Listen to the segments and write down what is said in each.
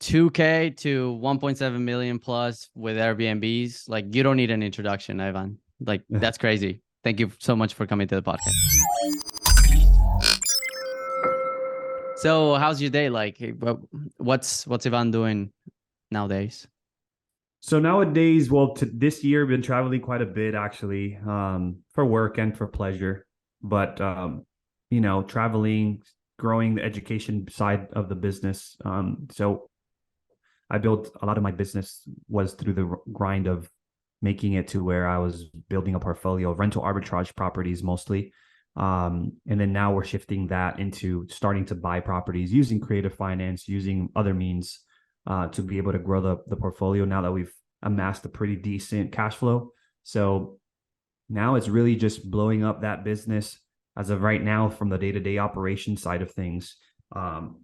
2K to 1.7 million plus with Airbnbs. Like, you don't need an introduction, Ivan. Like, that's crazy. Thank you so much for coming to the podcast. So how's your day like? What's Ivan doing nowadays? So nowadays, well, this year, I've been traveling quite a bit actually, for work and for pleasure. But traveling, growing the education side of the business. So I built a lot of my business was through the grind of making it to where I was building a portfolio of rental arbitrage properties mostly. And then now we're shifting that into starting to buy properties using creative finance, using other means to be able to grow the portfolio now that we've amassed a pretty decent cash flow. So now it's really just blowing up that business as of right now from the day-to-day operation side of things.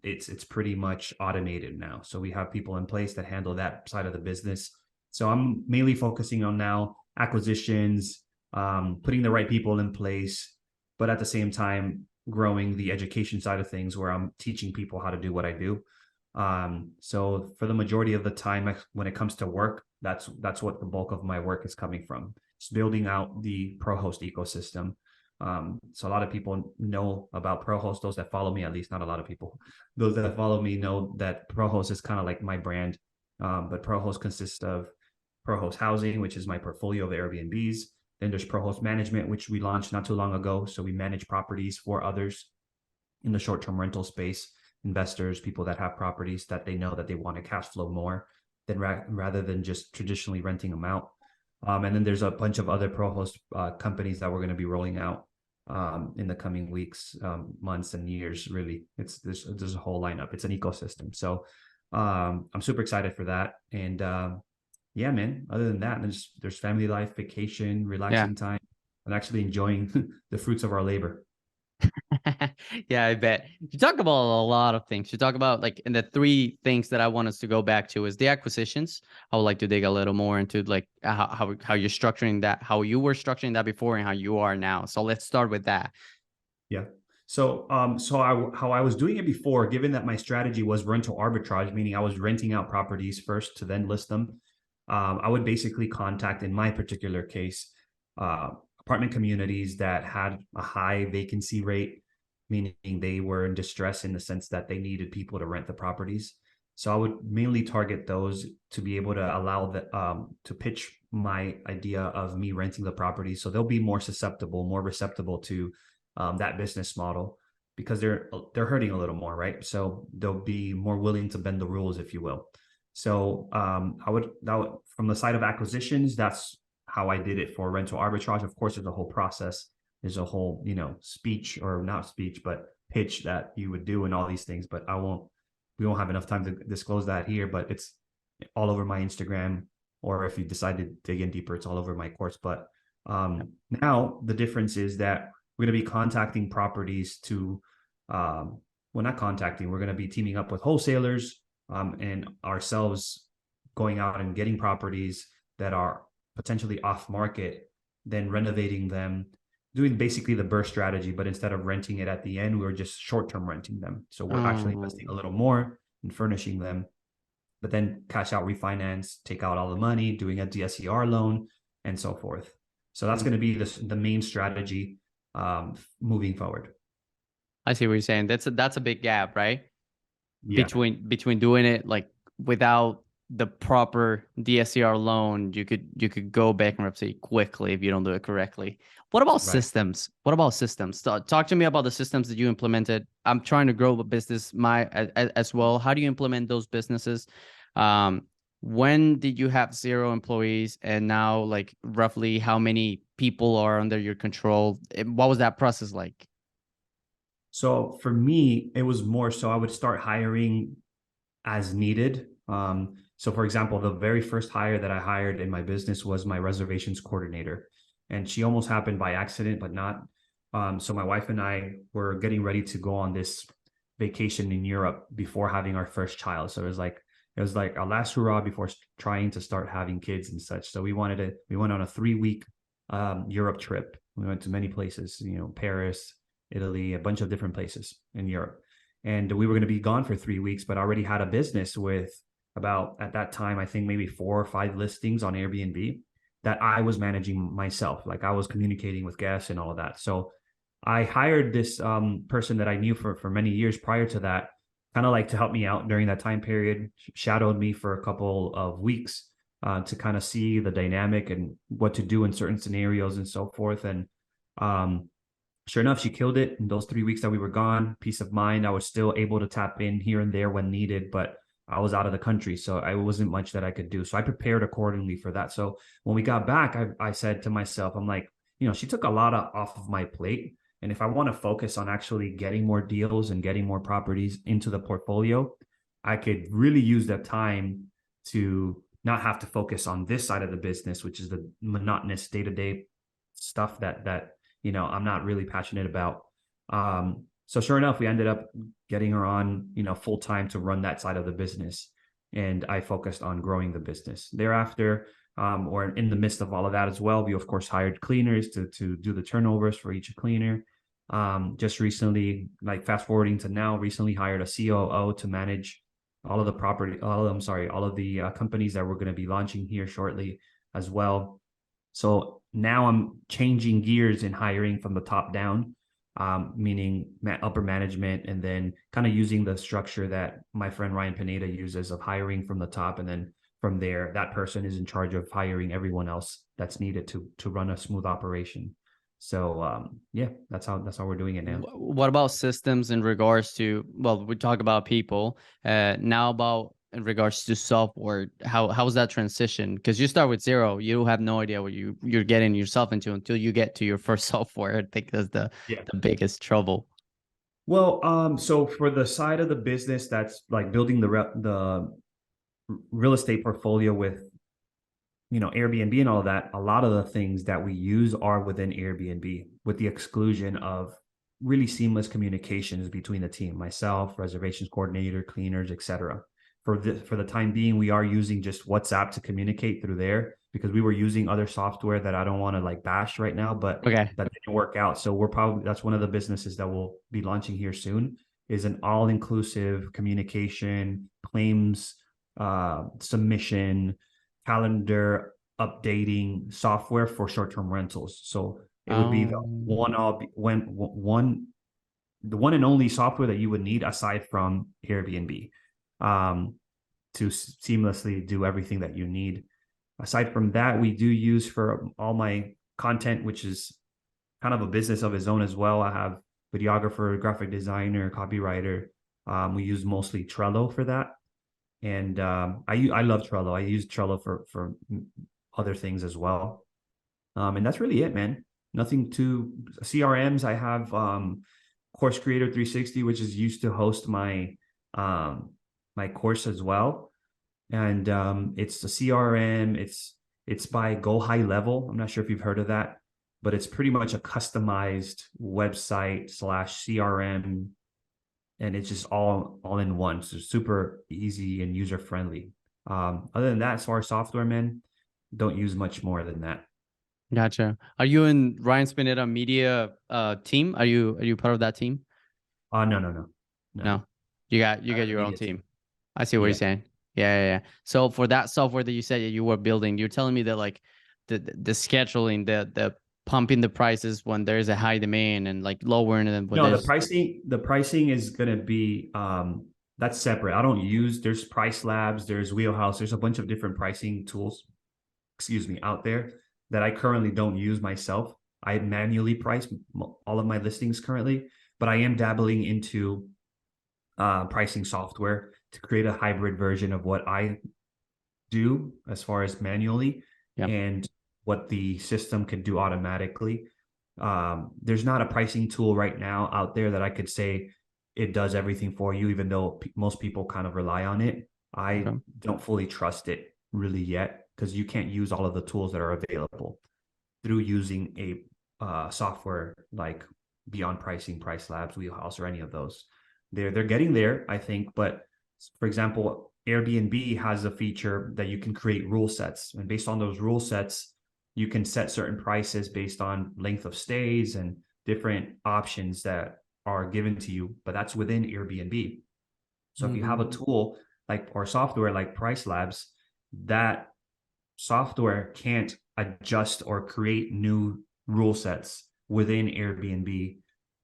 It's pretty much automated now. So we have people in place that handle that side of the business. So I'm mainly focusing on now acquisitions, putting the right people in place, but at the same time growing the education side of things where I'm teaching people how to do what I do. So for the majority of the time when it comes to work, that's what the bulk of my work is coming from. Just building out the ProHost ecosystem. So a lot of people know about ProHost. Those that follow me, at least not a lot of people. Those that follow me know that ProHost is kind of like my brand. But ProHost consists of ProHost Housing, which is my portfolio of Airbnbs. Then there's ProHost Management, which we launched not too long ago. So we manage properties for others in the short-term rental space, investors, people that have properties that they know that they want to cash flow more than rather than just traditionally renting them out. And then there's a bunch of other ProHost companies that we're going to be rolling out in the coming weeks, months, and years. Really, there's a whole lineup. It's an ecosystem. So I'm super excited for that. And yeah, man. Other than that, there's family life, vacation, Yeah. relaxing time, and actually enjoying the fruits of our labor. Yeah, I bet. You talk about a lot of things. You talk about like, and the three things that I want us to go back to is the acquisitions. I would like to dig a little more into like how you're structuring that, how you were structuring that before and how you are now. So let's start with that. Yeah. So, how I was doing it before, given that my strategy was rental arbitrage, meaning I was renting out properties first to then list them, I would basically contact, in my particular case, uh, apartment communities that had a high vacancy rate, meaning they were in distress in the sense that they needed people to rent the properties. So I would mainly target those to be able to allow to pitch my idea of me renting the property. So they'll be more susceptible, more receptible to that business model because they're hurting a little more, right? So they'll be more willing to bend the rules, if you will. So from the side of acquisitions, that's how I did it for rental arbitrage. Of course, there's a whole process. There's a whole, speech or not speech, but pitch that you would do and all these things. But we won't have enough time to disclose that here, but it's all over my Instagram, or if you decide to dig in deeper, it's all over my course. But now the difference is that we're going to be contacting properties to, well, not contacting, we're going to be teaming up with wholesalers and ourselves going out and getting properties that are potentially off market, then renovating them, doing basically the burst strategy, but instead of renting it at the end, we're just short-term renting them. So we're actually investing a little more in furnishing them, but then cash out, refinance, take out all the money, doing a DSCR loan, and so forth. So that's going to be the main strategy moving forward. I see what you're saying. That's a big gap, right? Yeah. Between doing it like without the proper DSCR loan, you could go bankruptcy quickly if you don't do it correctly. What about Right. systems? What about systems? Talk to me about the systems that you implemented. I'm trying to grow a business as well. How do you implement those businesses? When did you have 0 employees and now like roughly how many people are under your control? What was that process like? So for me, it was more so I would start hiring as needed. So for example, the very first hire that I hired in my business was my reservations coordinator. And she almost happened by accident, but not. So my wife and I were getting ready to go on this vacation in Europe before having our first child. So it was like our last hurrah before trying to start having kids and such. So we went on a 3-week Europe trip. We went to many places, Paris, Italy, a bunch of different places in Europe. And we were going to be gone for 3 weeks, but I already had a business with about, at that time, I think maybe 4 or 5 listings on Airbnb that I was managing myself. Like I was communicating with guests and all of that. So I hired this person that I knew for many years prior to that, kind of like to help me out during that time period, shadowed me for a couple of weeks to kind of see the dynamic and what to do in certain scenarios and so forth. And um, sure enough, she killed it in those 3 weeks that we were gone. Peace of mind. I was still able to tap in here and there when needed, but I was out of the country, so I wasn't much that I could do. So I prepared accordingly for that. So when we got back, I said to myself, I'm like, she took a lot off of my plate. And if I want to focus on actually getting more deals and getting more properties into the portfolio, I could really use that time to not have to focus on this side of the business, which is the monotonous day-to-day stuff that I'm not really passionate about. So sure enough, we ended up getting her on, full time to run that side of the business. And I focused on growing the business. Thereafter, or in the midst of all of that as well, we of course hired cleaners to do the turnovers for each cleaner. Just recently, like fast forwarding to now, recently hired a COO to manage all of the all of the companies that we're going to be launching here shortly as well. So now I'm changing gears in hiring from the top down, meaning upper management, and then kind of using the structure that my friend Ryan Pineda uses of hiring from the top. And then from there, that person is in charge of hiring everyone else that's needed to run a smooth operation. So yeah, that's how we're doing it now. What about systems in regards to, well, we talk about people, now about in regards to software, how's that transition? Because you start with zero, you have no idea what you're getting yourself into until you get to your first software. I think that's the biggest trouble. Well, so for the side of the business that's like building the real estate portfolio with Airbnb and all of that, a lot of the things that we use are within Airbnb, with the exclusion of really seamless communications between the team, myself, reservations coordinator, cleaners, etc. For the time being, we are using just WhatsApp to communicate through there, because we were using other software that I don't want to like bash right now, but Okay. that didn't work out. So that's one of the businesses that we'll be launching here soon, is an all-inclusive communication, claims, submission, calendar updating software for short-term rentals. So it would be the one and only software that you would need aside from Airbnb, to seamlessly do everything that you need. Aside from that, we do use for all my content, which is kind of a business of its own as well. I have videographer, graphic designer, copywriter. We use mostly Trello for that. And I love Trello. I use Trello for other things as well. And that's really it, man. Nothing too CRMs. I have Course Creator 360, which is used to host my my course as well. And it's a CRM. It's by Go High Level. I'm not sure if you've heard of that, but it's pretty much a customized website / CRM, and it's just all in one. So super easy and user friendly. Other than that, as far as software, man, don't use much more than that. Gotcha. Are you in Ryan Spinetta media team? Are you part of that team? No. You got your own team. I see what you're saying. Yeah. So for that software that you said you were building, you're telling me that like the scheduling, the pumping the prices when there's a high demand and like lowering them. No, the pricing is gonna be that's separate. I don't use, there's Price Labs, there's Wheelhouse, there's a bunch of different pricing tools, out there that I currently don't use myself. I manually price all of my listings currently, but I am dabbling into pricing software to create a hybrid version of what I do as far as manually and what the system can do automatically. There's not a pricing tool right now out there that I could say it does everything for you, even though most people kind of rely on it. I don't fully trust it really yet, because you can't use all of the tools that are available through using a software like Beyond Pricing, Price Labs, Wheelhouse, or any of those. They're getting there, I think. But for example, Airbnb has a feature that you can create rule sets, and based on those rule sets, you can set certain prices based on length of stays and different options that are given to you. But that's within Airbnb. So if you have a tool like or software like Price Labs, that software can't adjust or create new rule sets within Airbnb.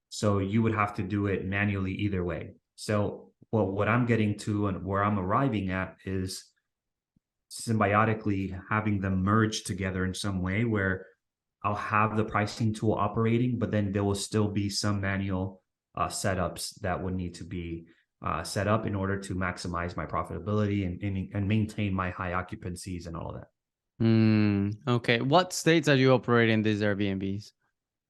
So you would have to do it manually either way. So what I'm getting to and where I'm arriving at is symbiotically having them merge together in some way where I'll have the pricing tool operating, but then there will still be some manual setups that would need to be set up in order to maximize my profitability and maintain my high occupancies and all of that. Okay. What states are you operating these Airbnbs?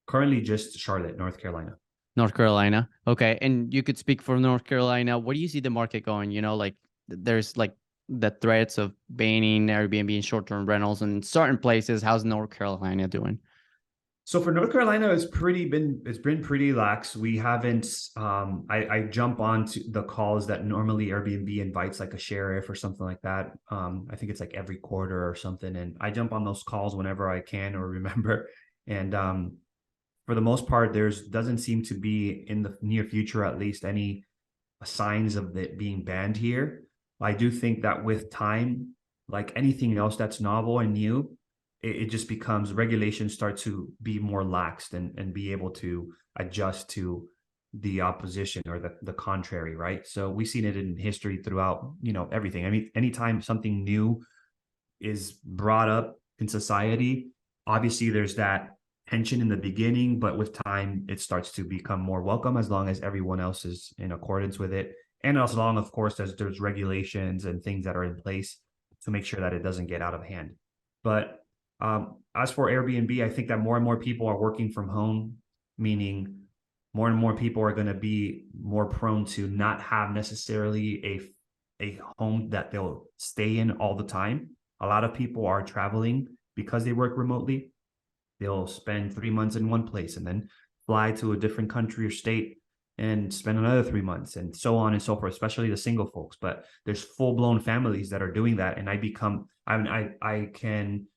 Currently, just Charlotte, North Carolina. North Carolina. Okay. And you could speak for North Carolina. Where do you see the market going? Like there's like the threats of banning Airbnb and short-term rentals in certain places. How's North Carolina doing? So for North Carolina, it's been pretty lax. We haven't. I jump on to the calls that normally Airbnb invites, like a sheriff or something like that. I think it's like every quarter or something, and I jump on those calls whenever I can or remember. And for the most part, there's doesn't seem to be in the near future, at least, any signs of it being banned here. I do think that with time, like anything else that's novel and new, it just becomes regulations start to be more laxed and be able to adjust to the opposition or the contrary, right? So we've seen it in history throughout, everything. I mean, anytime something new is brought up in society, obviously there's that tension in the beginning, but with time it starts to become more welcome as long as everyone else is in accordance with it, and as long, of course, as there's regulations and things that are in place to make sure that it doesn't get out of hand. But as for Airbnb, I think that more and more people are working from home, meaning more and more people are going to be more prone to not have necessarily a home that they'll stay in all the time. A lot of people are traveling because they work remotely. They'll spend 3 months in one place and then fly to a different country or state and spend another 3 months and so on and so forth, especially the single folks. But there's full-blown families that are doing that. And I can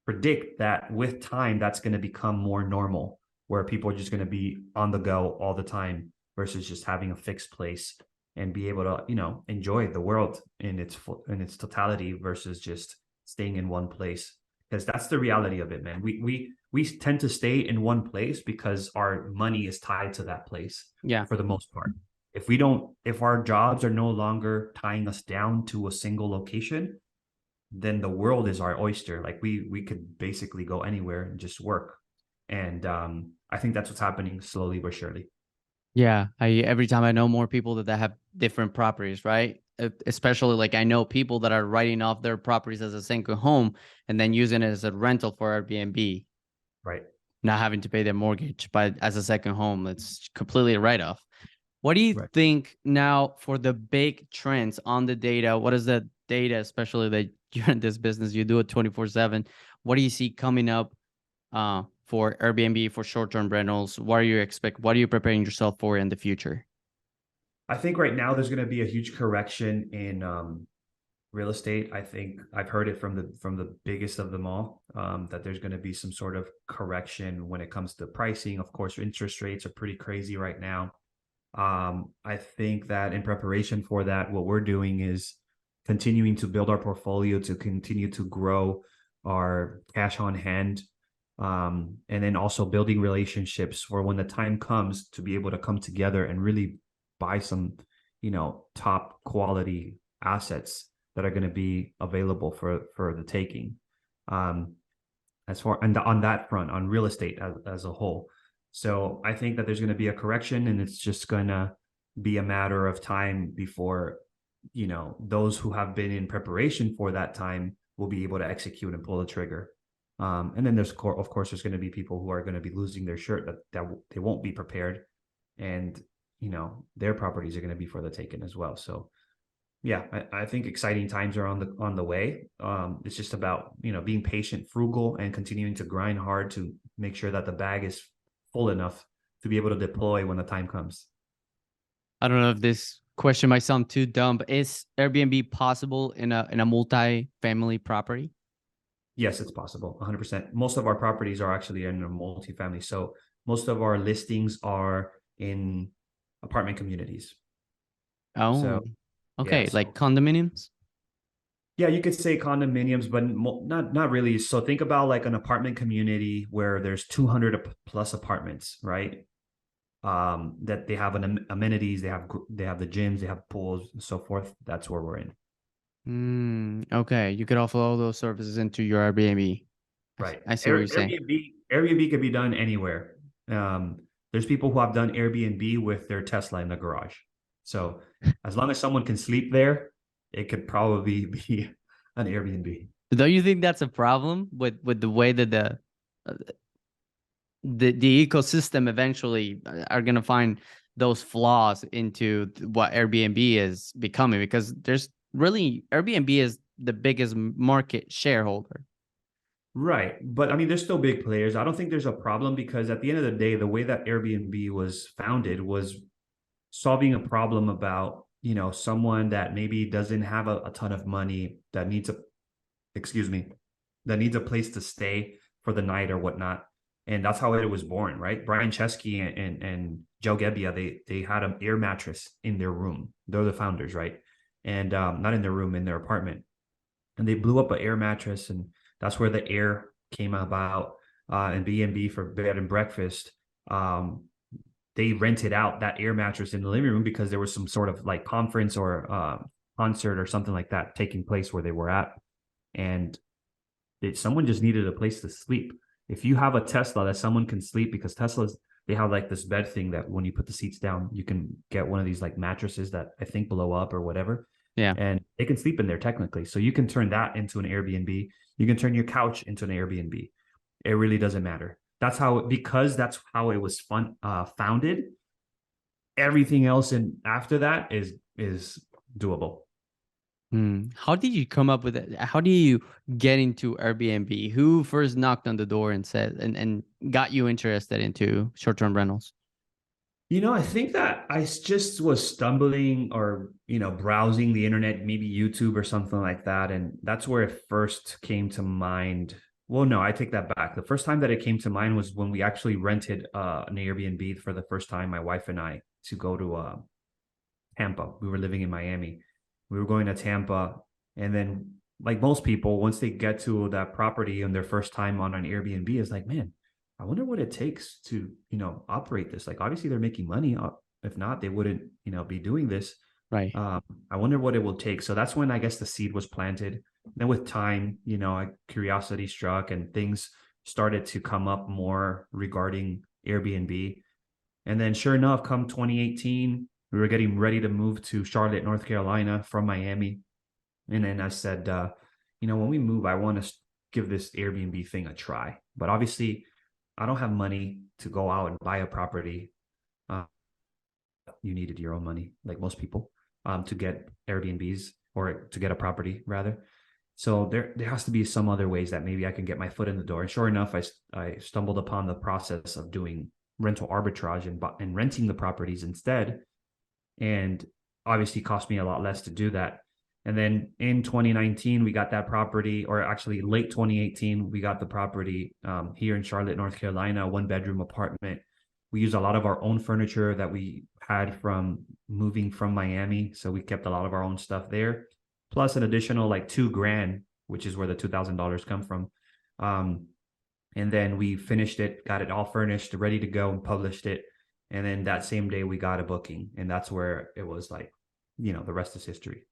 predict that with time, that's going to become more normal, where people are just going to be on the go all the time versus just having a fixed place and be able to, enjoy the world in its totality versus just staying in one place. Because that's the reality of it, man. We tend to stay in one place because our money is tied to that place Yeah. for the most part. If our jobs are no longer tying us down to a single location, then the world is our oyster. Like we could basically go anywhere and just work. And I think that's what's happening slowly but surely. Yeah. Every time I know more people that have different properties, right? Especially like I know people that are writing off their properties as a single home and then using it as a rental for Airbnb, Right. not having to pay their mortgage, but as a second home, it's completely a write-off. What do you Right. think now for the big trends on the data? What is the data, especially that you're in this business, you do it 24/7. What do you see coming up for Airbnb, for short-term rentals? What are you preparing yourself for in the future? I think right now there's going to be a huge correction in real estate. I think I've heard it from the biggest of them all, that there's going to be some sort of correction when it comes to pricing. Of course, interest rates are pretty crazy right now. I think that in preparation for that, what we're doing is continuing to build our portfolio to continue to grow our cash on hand, and then also building relationships for when the time comes to be able to come together and really buy some, top quality assets that are going to be available for the taking. Um, as far and on that front, on real estate as a whole. So I think that there's going to be a correction, and it's just going to be a matter of time before, those who have been in preparation for that time will be able to execute and pull the trigger. And then of course, there's going to be people who are going to be losing their shirt that they won't be prepared, and their properties are going to be for the taking as well. So yeah, I think exciting times are on the way. It's just about being patient, frugal, and continuing to grind hard to make sure that the bag is full enough to be able to deploy when the time comes. I don't know if this question might sound too dumb, but is Airbnb possible in a multi-family property? Yes, it's possible, 100%. Most of our properties are actually in a multifamily, so most of our listings are in apartment communities. Oh, So Okay, Yeah. like So condominiums. yeah, you could say condominiums, but not really. So think about like an apartment community where there's 200 plus apartments, right? That they have an amenities, they have the gyms, they have pools, and so forth. That's where we're in. Okay, you could offer all those services into your Airbnb. Right. I see what you're saying. Airbnb could be done anywhere. Um, there's people who have done Airbnb with their Tesla in the garage. So as long as someone can sleep there, it could probably be an Airbnb. Don't you think that's a problem with the way that uh, the ecosystem eventually are gonna find those flaws into what Airbnb is becoming? Because there's really Airbnb is the biggest market shareholder. Right. But I mean, there's still big players. I don't think there's a problem because at the end of the day, the way that Airbnb was founded was solving a problem about, someone that maybe doesn't have a ton of money that needs excuse me, that needs a place to stay for the night or whatnot. And that's how it was born, right? Brian Chesky and Joe Gebbia, they had an air mattress in their room. They're the founders, right? And not in their room, in their apartment. And they blew up an air mattress, and that's where the air came about. And B&B for bed and breakfast. They rented out that air mattress in the living room because there was some sort of like conference or concert or something like that taking place where they were at. And someone just needed a place to sleep. If you have a Tesla that someone can sleep, because Teslas, they have like this bed thing that when you put the seats down, you can get one of these like mattresses that I think blow up or whatever. Yeah. And they can sleep in there technically. So you can turn that into an Airbnb. You can turn your couch into an Airbnb. It really doesn't matter. Because that's how it was founded. Everything else and after that is doable. How did you come up with it? How do you get into Airbnb? Who first knocked on the door and said and got you interested into short-term rentals? I think that I just was stumbling or, browsing the internet, maybe YouTube or something like that. And that's where it first came to mind. Well, no, I take that back. The first time that it came to mind was when we actually rented an Airbnb for the first time, my wife and I, to go to Tampa. We were living in Miami. We were going to Tampa. And then, like most people, once they get to that property and their first time on an Airbnb, is like, man, I wonder what it takes to, operate this. Like, obviously, they're making money. If not, they wouldn't, be doing this. Right. I wonder what it will take. So that's when I guess the seed was planted. Then with time, curiosity struck and things started to come up more regarding Airbnb. And then sure enough, come 2018, we were getting ready to move to Charlotte, North Carolina from Miami. And then I said, when we move, I want to give this Airbnb thing a try. But obviously, I don't have money to go out and buy a property. You needed your own money, like most people, to get Airbnbs or to get a property rather. So there has to be some other ways that maybe I can get my foot in the door. And sure enough, I stumbled upon the process of doing rental arbitrage and renting the properties instead. And obviously cost me a lot less to do that. And then in 2019, we got that property, or actually late 2018, we got the property here in Charlotte, North Carolina, 1-bedroom apartment. We used a lot of our own furniture that we had from moving from Miami. So we kept a lot of our own stuff there, plus an additional like $2,000, which is where the $2,000 come from. And then we finished it, got it all furnished, ready to go, and published it. And then that same day we got a booking. And that's where it was like, the rest is history.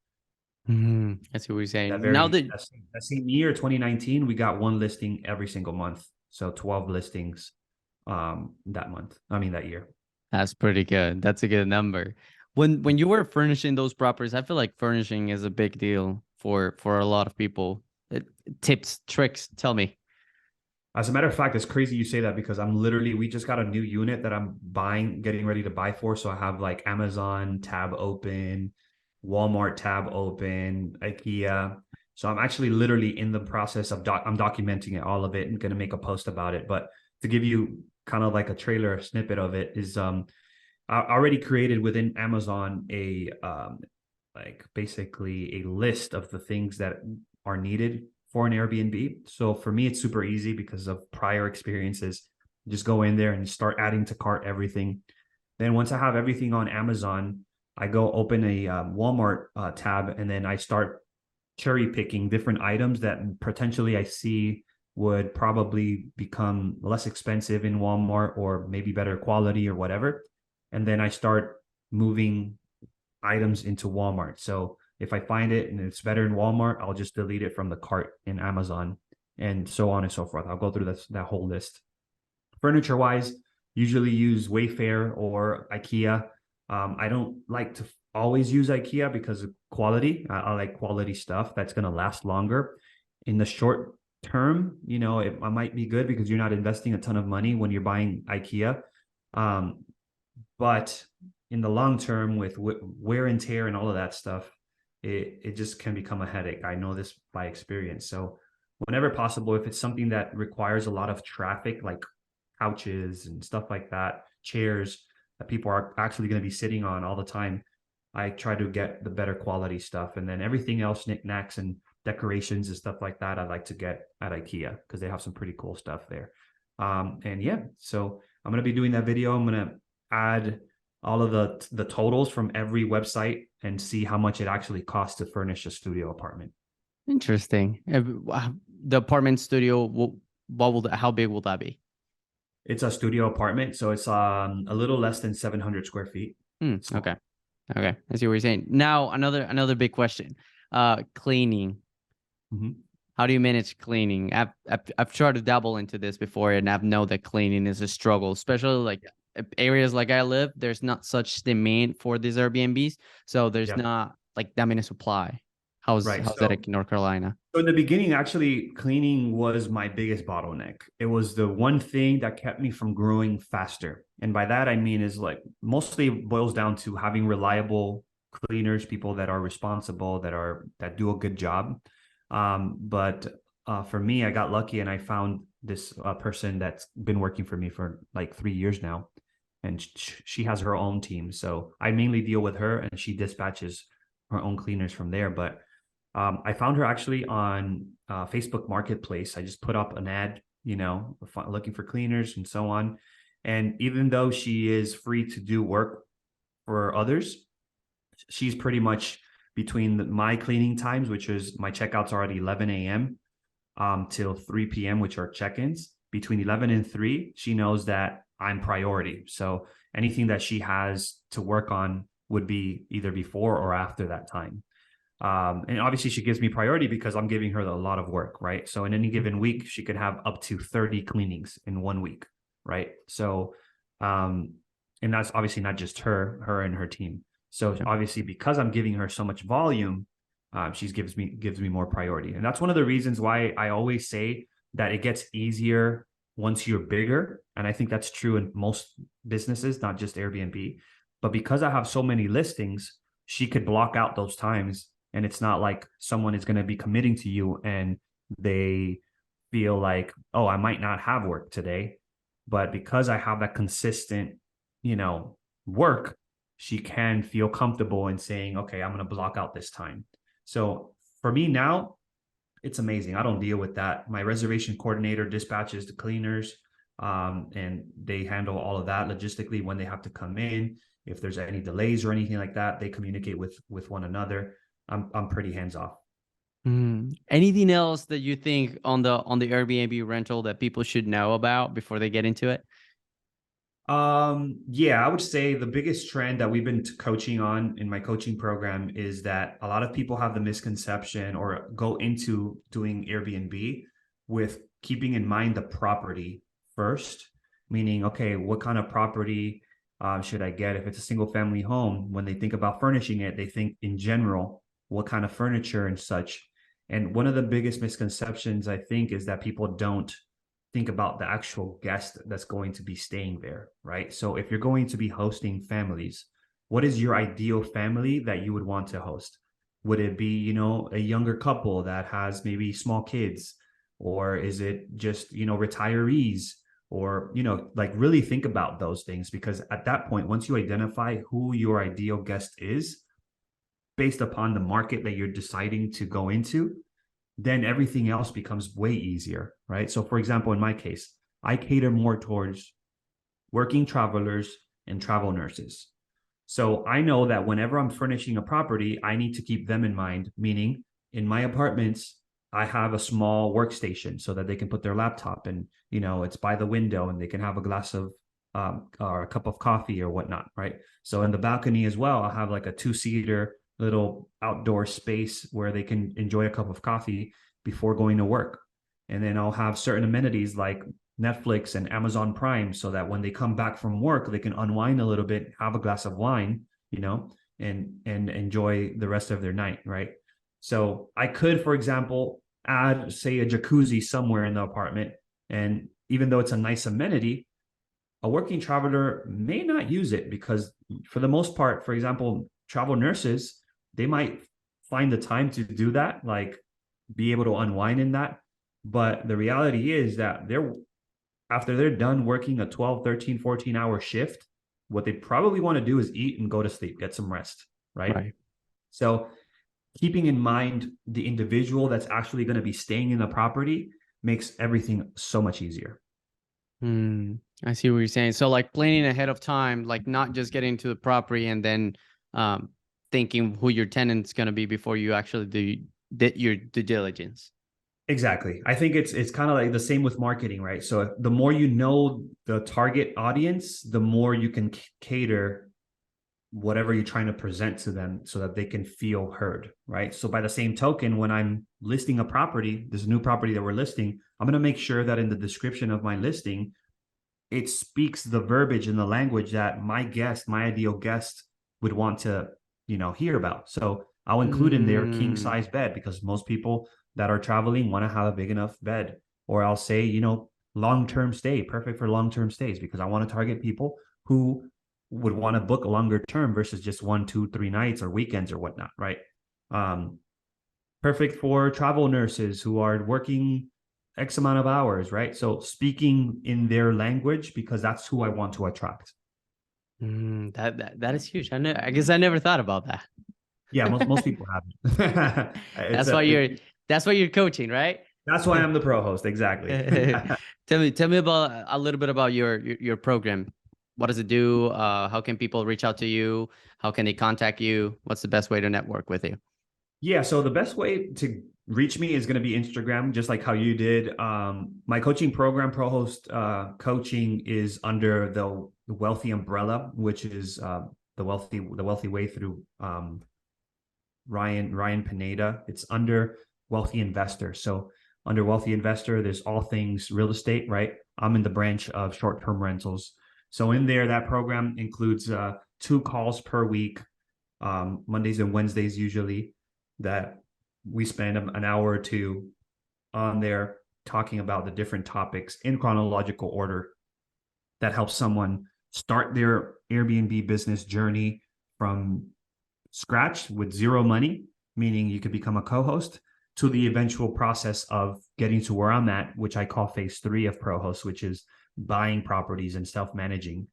I see what you're saying. That same year, 2019, we got one listing every single month. So 12 listings that year. That's pretty good. That's a good number. When you were furnishing those properties, I feel like furnishing is a big deal for a lot of people. Tips, tricks, tell me. As a matter of fact, it's crazy you say that because we just got a new unit that I'm getting ready to buy for. So I have like Amazon tab open, Walmart tab open, IKEA. So I'm actually literally in the process of I'm documenting it, all of it, and going to make a post about it. But to give you kind of like a trailer, a snippet of it is I already created within Amazon like basically a list of the things that are needed for an Airbnb. So for me, it's super easy because of prior experiences. Just go in there and start adding to cart everything. Then once I have everything on Amazon, I go open a Walmart tab, and then I start cherry picking different items that potentially I see would probably become less expensive in Walmart or maybe better quality or whatever. And then I start moving items into Walmart. So if I find it and it's better in Walmart, I'll just delete it from the cart in Amazon, and so on and so forth. I'll go through that whole list. Furniture wise, usually use Wayfair or IKEA. I don't like to always use IKEA because of quality. I like quality stuff that's going to last longer. In the short term, it might be good because you're not investing a ton of money when you're buying IKEA. But in the long term, with wear and tear and all of that stuff, it just can become a headache. I know this by experience. So whenever possible, if it's something that requires a lot of traffic, like couches and stuff like that, chairs that people are actually going to be sitting on all the time, I try to get the better quality stuff. And then everything else, knickknacks and decorations and stuff like that, I like to get at IKEA because they have some pretty cool stuff there. And yeah, so I'm going to be doing that video. I'm going to add all of the totals from every website and see how much it actually costs to furnish a studio apartment. Interesting. The apartment studio, how big will that be? It's a studio apartment, so it's a little less than 700 square feet. Okay. Okay. I see what you're saying. Now, another big question. Cleaning. Mm-hmm. How do you manage cleaning? I've tried to dabble into this before, and I've known that cleaning is a struggle, especially like areas like I live. There's not such demand for these Airbnbs, so there's not like that many supply. How's that in North Carolina? So in the beginning, actually, cleaning was my biggest bottleneck. It was the one thing that kept me from growing faster. And by that, I mean is like mostly boils down to having reliable cleaners, people that are responsible, that do a good job. But for me, I got lucky and I found this person that's been working for me for like 3 years now. And she has her own team. So I mainly deal with her and she dispatches her own cleaners from there. But I found her actually on Facebook Marketplace. I just put up an ad, looking for cleaners and so on. And even though she is free to do work for others, she's pretty much between my cleaning times, which is my checkouts are at 11 a.m. Till 3 p.m., which are check-ins. Between 11 and 3, she knows that I'm priority. So anything that she has to work on would be either before or after that time. And obviously she gives me priority because I'm giving her a lot of work, right? So in any given week, she could have up to 30 cleanings in 1 week, right? So, and that's obviously not just her and her team. So obviously because I'm giving her so much volume, she gives me more priority. And that's one of the reasons why I always say that it gets easier once you're bigger. And I think that's true in most businesses, not just Airbnb. But because I have so many listings, she could block out those times. And it's not like someone is going to be committing to you and they feel like, oh, I might not have work today. But because I have that consistent, work, she can feel comfortable in saying, okay, I'm going to block out this time. So for me now, it's amazing. I don't deal with that. My reservation coordinator dispatches the cleaners, and they handle all of that logistically when they have to come in. If there's any delays or anything like that, they communicate with one another. I'm pretty hands off. Anything else that you think on the Airbnb rental that people should know about before they get into it? Yeah, I would say the biggest trend that we've been coaching on in my coaching program is that a lot of people have the misconception or go into doing Airbnb with keeping in mind the property first, meaning, okay, what kind of property should I get? If it's a single family home, when they think about furnishing it, they think in general, what kind of furniture and such. And one of the biggest misconceptions, I think, is that people don't think about the actual guest that's going to be staying there, right? So if you're going to be hosting families, what is your ideal family that you would want to host? Would it be, a younger couple that has maybe small kids? Or is it just, retirees? Or, like really think about those things, because at that point, once you identify who your ideal guest is, based upon the market that you're deciding to go into, then everything else becomes way easier, right? So for example, in my case, I cater more towards working travelers and travel nurses. So I know that whenever I'm furnishing a property, I need to keep them in mind, meaning in my apartments, I have a small workstation so that they can put their laptop and, it's by the window and they can have a glass of or a cup of coffee or whatnot, right? So in the balcony as well, I'll have like a two-seater little outdoor space where they can enjoy a cup of coffee before going to work. And then I'll have certain amenities like Netflix and Amazon Prime so that when they come back from work, they can unwind a little bit, have a glass of wine, and enjoy the rest of their night, right? So I could, for example, add, say, a jacuzzi somewhere in the apartment. And even though it's a nice amenity, a working traveler may not use it because, for the most part, for example, travel nurses, they might find the time to do that, like be able to unwind in that. But the reality is that after they're done working a 12, 13, 14-hour shift, what they probably want to do is eat and go to sleep, get some rest, right? Right. So keeping in mind the individual that's actually going to be staying in the property makes everything so much easier. I see what you're saying. So like planning ahead of time, like not just getting to the property and then thinking who your tenant's going to be before you actually do your due diligence. Exactly. I think it's kind of like the same with marketing, right? So the more you know the target audience, the more you can cater whatever you're trying to present to them so that they can feel heard, right? So by the same token, when I'm listing a property, this new property that we're listing, I'm going to make sure that in the description of my listing, it speaks the verbiage and the language that my guest, my ideal guest would want to, hear about. So I'll include in there king size bed because most people that are traveling want to have a big enough bed. Or I'll say, long-term stay, perfect for long-term stays because I want to target people who would want to book a longer term versus just 1, 2, 3 nights or weekends or whatnot, right? Perfect for travel nurses who are working X amount of hours, right? So speaking in their language because that's who I want to attract. That is huge. I guess I never thought about that. Yeah, most people haven't. That's why you're coaching, right? That's why I'm the pro host. Exactly. Tell me about a little bit about your program. What does it do? How can people reach out to you? How can they contact you? What's the best way to network with you? Yeah, so the best way to reach me is going to be Instagram, just like how you did. My coaching program, Pro Host Coaching, is under the Wealthy umbrella, which is the wealthy way through Ryan Pineda. It's under Wealthy Investor. So under Wealthy Investor, there's all things real estate, right? I'm in the branch of short-term rentals. So in there, that program includes 2 calls per week, Mondays and Wednesdays usually, that we spend an hour or two on there talking about the different topics in chronological order that helps someone start their Airbnb business journey from scratch with zero money, meaning you could become a co-host, to the eventual process of getting to where I'm at, which I call phase 3 of Pro Host, which is buying properties and self-managing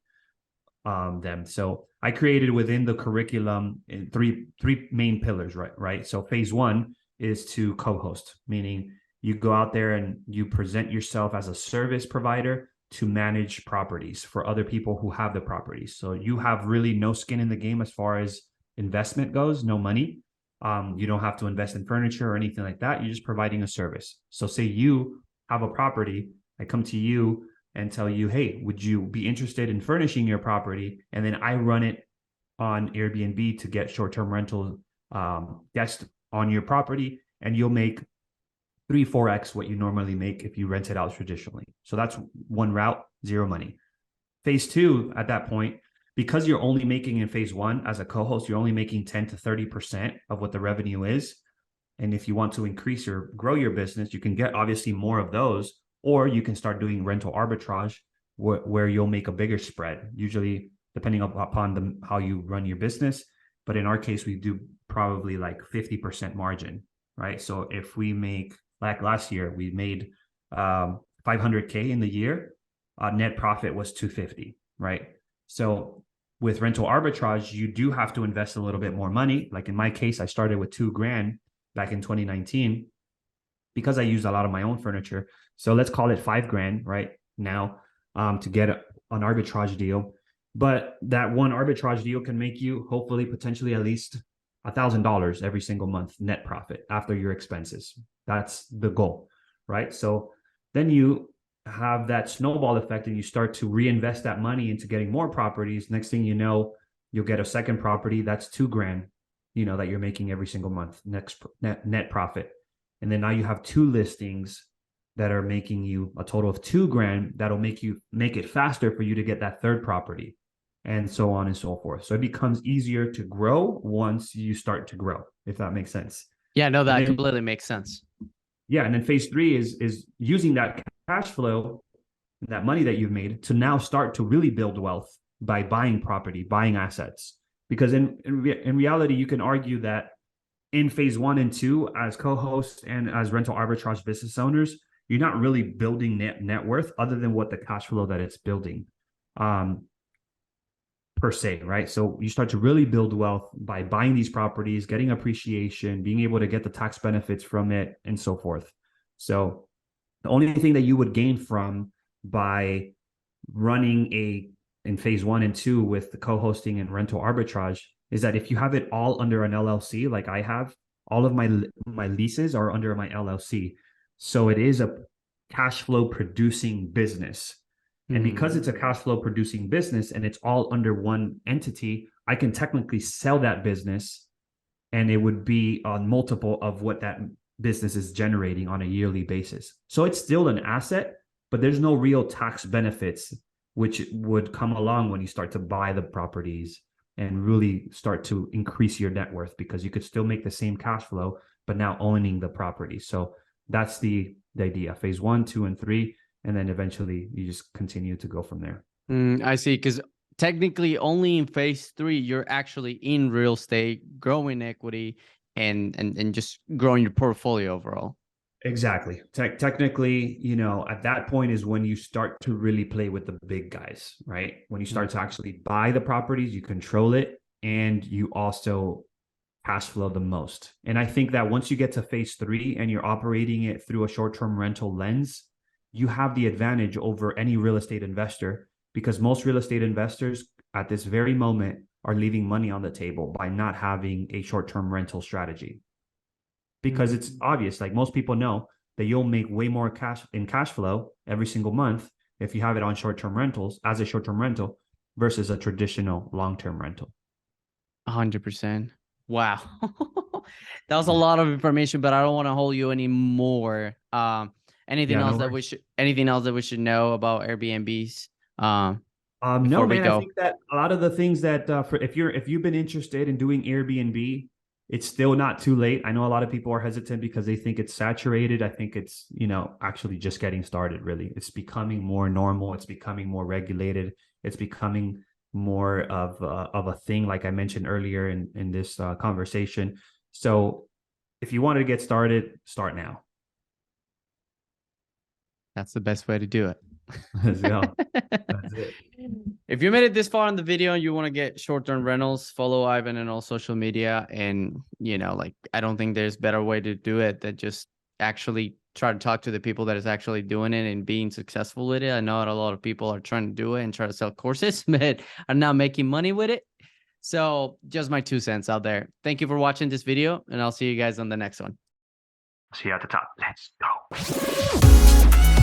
them. So I created within the curriculum in three main pillars, right? So phase 1 is to co-host, meaning you go out there and you present yourself as a service provider to manage properties for other people who have the properties. So you have really no skin in the game as far as investment goes, no money. You don't have to invest in furniture or anything like that. You're just providing a service. So say you have a property, I come to you and tell you, hey, would you be interested in furnishing your property? And then I run it on Airbnb to get short-term rental guests on your property, and you'll make 3-4x what you normally make if you rent it out traditionally. So that's one route, zero money. Phase 2, at that point, because you're only making in phase 1 as a co-host, you're only making 10 to 30% of what the revenue is. And if you want to increase or grow your business, you can get obviously more of those, or you can start doing rental arbitrage where you'll make a bigger spread, usually depending upon how you run your business. But in our case, we do probably like 50% margin, right? So if we make, like last year, we made 500K in the year, net profit was 250, right? So with rental arbitrage, you do have to invest a little bit more money. Like in my case, I started with $2,000 back in 2019 because I used a lot of my own furniture. So let's call it $5,000 right now to get an arbitrage deal. But that one arbitrage deal can make you hopefully potentially at least $1,000 every single month net profit after your expenses. That's the goal, right? So then you have that snowball effect and you start to reinvest that money into getting more properties. Next thing you know, you'll get a second property that's $2,000, that you're making every single month, next net profit. And then now you have two listings that are making you a total of $2,000. That'll make it faster for you to get that third property, and so on and so forth. So it becomes easier to grow once you start to grow, if that makes sense. Yeah, no, that completely makes sense. Yeah, and then phase 3 is using that cash flow, that money that you've made, to now start to really build wealth by buying property, buying assets. Because in reality, you can argue that in phase 1 and 2, as co-hosts and as rental arbitrage business owners, you're not really building net worth other than what the cash flow that it's building, per se, right? So you start to really build wealth by buying these properties, getting appreciation, being able to get the tax benefits from it, and so forth. So the only thing that you would gain from by running in phase 1 and 2 with the co-hosting and rental arbitrage is that if you have it all under an LLC, like I have, all of my leases are under my LLC. So it is a cash flow producing business. And because it's a cash flow producing business and it's all under one entity, I can technically sell that business and it would be on multiple of what that business is generating on a yearly basis. So it's still an asset, but there's no real tax benefits which would come along when you start to buy the properties and really start to increase your net worth, because you could still make the same cash flow, but now owning the property. So that's the idea. Phase 1, 2, and 3. And then eventually you just continue to go from there. I see. Because technically only in phase 3, you're actually in real estate, growing equity and just growing your portfolio overall. Exactly. Technically, at that point is when you start to really play with the big guys, right? When you start to actually buy the properties, you control it, and you also cash flow the most. And I think that once you get to phase 3 and you're operating it through a short-term rental lens, you have the advantage over any real estate investor, because most real estate investors at this very moment are leaving money on the table by not having a short-term rental strategy. Because it's obvious, like most people know that you'll make way more cash flow every single month if you have it on short-term rentals as a short-term rental versus a traditional long-term rental. 100%. Wow. That was a lot of information, but I don't want to hold you anymore. Anything else that we should know about Airbnbs? No, man. I think that a lot of the things that if you've been interested in doing Airbnb, it's still not too late. I know a lot of people are hesitant because they think it's saturated. I think it's, actually just getting started, really. It's becoming more normal. It's becoming more regulated. It's becoming more of a thing, like I mentioned earlier in this conversation. So if you want to get started, start now. That's the best way to do it. Let's go. That's it. If you made it this far in the video and you want to get short-term rentals, follow Ivan on all social media. And, I don't think there's better way to do it than just actually try to talk to the people that is actually doing it and being successful with it. I know a lot of people are trying to do it and try to sell courses, but are not making money with it. So just my 2 cents out there. Thank you for watching this video, and I'll see you guys on the next one. See you at the top. Let's go.